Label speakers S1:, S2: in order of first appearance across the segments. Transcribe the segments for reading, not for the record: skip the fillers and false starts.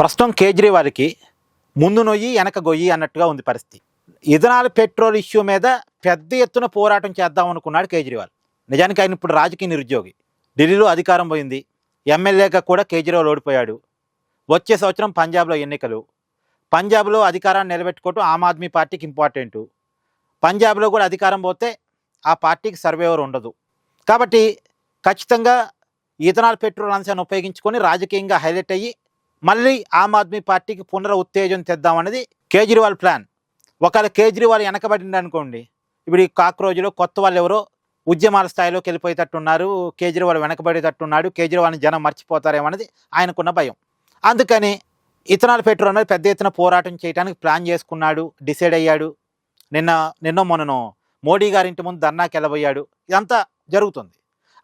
S1: ప్రస్తుతం కేజ్రీవాల్కి ముందు నొయ్యి వెనక గొయ్యి అన్నట్టుగా ఉంది పరిస్థితి. ఇథనాల్ పెట్రోల్ ఇష్యూ మీద పెద్ద ఎత్తున పోరాటం చేద్దాం అనుకున్నాడు కేజ్రీవాల్. నిజానికి ఆయన ఇప్పుడు రాజకీయ నిరుద్యోగి. ఢిల్లీలో అధికారం పోయింది, ఎమ్మెల్యేగా కూడా కేజ్రీవాల్ ఓడిపోయాడు. వచ్చే సంవత్సరం పంజాబ్లో ఎన్నికలు. పంజాబ్లో అధికారాన్ని నిలబెట్టుకోవటం ఆమ్ ఆద్మీ పార్టీకి ఇంపార్టెంటు. పంజాబ్లో కూడా అధికారం పోతే ఆ పార్టీకి సర్వేవర్ ఉండదు. కాబట్టి ఖచ్చితంగా ఇథనాల్ పెట్రోల్ అంశాన్ని ఉపయోగించుకొని రాజకీయంగా హైలైట్ అయ్యి మళ్ళీ ఆమ్ ఆద్మీ పార్టీకి ఉత్తేజం తెద్దామనేది కేజ్రీవాల్ ప్లాన్. ఒకవేళ కేజ్రీవాల్ వెనకబడింది అనుకోండి, ఇప్పుడు ఈ కాక్రోజులో కొత్త వాళ్ళు ఎవరో ఉద్యమాల స్థాయిలోకి వెళ్ళిపోయేటట్టున్నారు, కేజ్రీవాల్ వెనకబడేటట్టున్నాడు, కేజ్రీవాల్ని జనం మర్చిపోతారేమన్నది ఆయనకున్న భయం. అందుకని ఇథనాల్ పెట్రోల్ అనేది పెద్ద ఎత్తున పోరాటం చేయడానికి ప్లాన్ చేసుకున్నాడు, డిసైడ్ అయ్యాడు. నిన్నో మొన్ననో మోడీ గారి ఇంటి ముందు ధర్నాకి వెళ్ళబోయాడు. ఇదంతా జరుగుతుంది.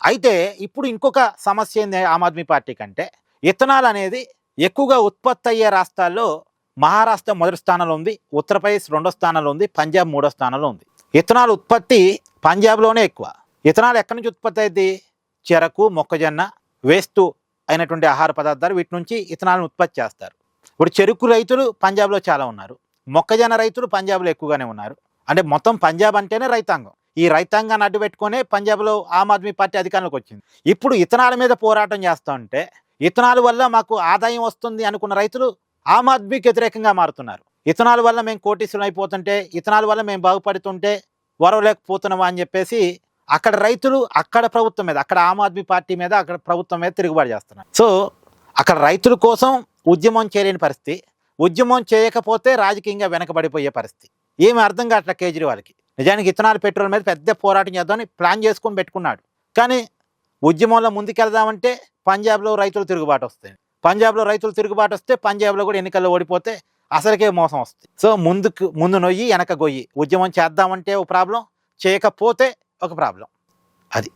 S1: అయితే ఇప్పుడు ఇంకొక సమస్య ఏంది ఆమ్ ఆద్మీ పార్టీ కంటే, ఇథనాల్ అనేది ఎక్కువగా ఉత్పత్తి అయ్యే రాష్ట్రాల్లో మహారాష్ట్ర మొదటి స్థానంలో ఉంది, ఉత్తరప్రదేశ్ రెండో స్థానంలో ఉంది, పంజాబ్ మూడో స్థానంలో ఉంది. ఇథనాల్ ఉత్పత్తి పంజాబ్లోనే ఎక్కువ. ఇథనాల్ ఎక్కడి నుంచి ఉత్పత్తి అయింది? చెరకు, మొక్కజొన్న, వేస్ట్ అయినటువంటి ఆహార పదార్థాలు, వీటి నుంచి ఇథనాల్ని ఉత్పత్తి చేస్తారు. ఇప్పుడు చెరుకు రైతులు పంజాబ్లో చాలా ఉన్నారు, మొక్కజొన్న రైతులు పంజాబ్లో ఎక్కువగానే ఉన్నారు. అంటే మొత్తం పంజాబ్ అంటేనే రైతాంగం. ఈ రైతాంగాన్ని అడ్డు పెట్టుకునే పంజాబ్లో ఆమ్ ఆద్మీ పార్టీ అధికారంలోకి వచ్చింది. ఇప్పుడు ఇథనాల్ మీద పోరాటం చేస్తూ ఉంటే ఇథనాల్ వల్ల మాకు ఆదాయం వస్తుంది అనుకున్న రైతులు ఆమ్ ఆద్మీకి వ్యతిరేకంగా మారుతున్నారు. ఇథనాల్ వల్ల మేము కోటీశ్వరం అయిపోతుంటే, ఇథనాల్ వల్ల మేము బాగుపడుతుంటే వరవలేకపోతున్నామా అని చెప్పేసి అక్కడ రైతులు అక్కడ ప్రభుత్వం మీద, అక్కడ ఆమ్ ఆద్మీ పార్టీ మీద, అక్కడ ప్రభుత్వం మీద తిరుగుబాటు చేస్తున్నారు. సో అక్కడ రైతుల కోసం ఉద్యమం చేయలేని పరిస్థితి, ఉద్యమం చేయకపోతే రాజకీయంగా వెనకబడిపోయే పరిస్థితి. ఏమి అర్థం కావట్లే కేజ్రీవాల్కి. నిజానికి ఇథనాల్ పెట్రోల్ మీద పెద్ద పోరాటం చేద్దామని ప్లాన్ చేసుకొని పెట్టుకున్నాడు. కానీ ఉద్యమంలో ముందుకెళ్దామంటే పంజాబ్లో రైతులు తిరుగుబాటు వస్తాయి. పంజాబ్లో రైతులు తిరుగుబాటు వస్తే పంజాబ్లో కూడా ఎన్నికల్లో ఓడిపోతే అసలుకే మోసం వస్తుంది. సో ముందు నొయ్యి వెనక గొయ్యి. ఉద్యమం చేద్దామంటే ఒక ప్రాబ్లం, చేయకపోతే ఒక ప్రాబ్లం. అది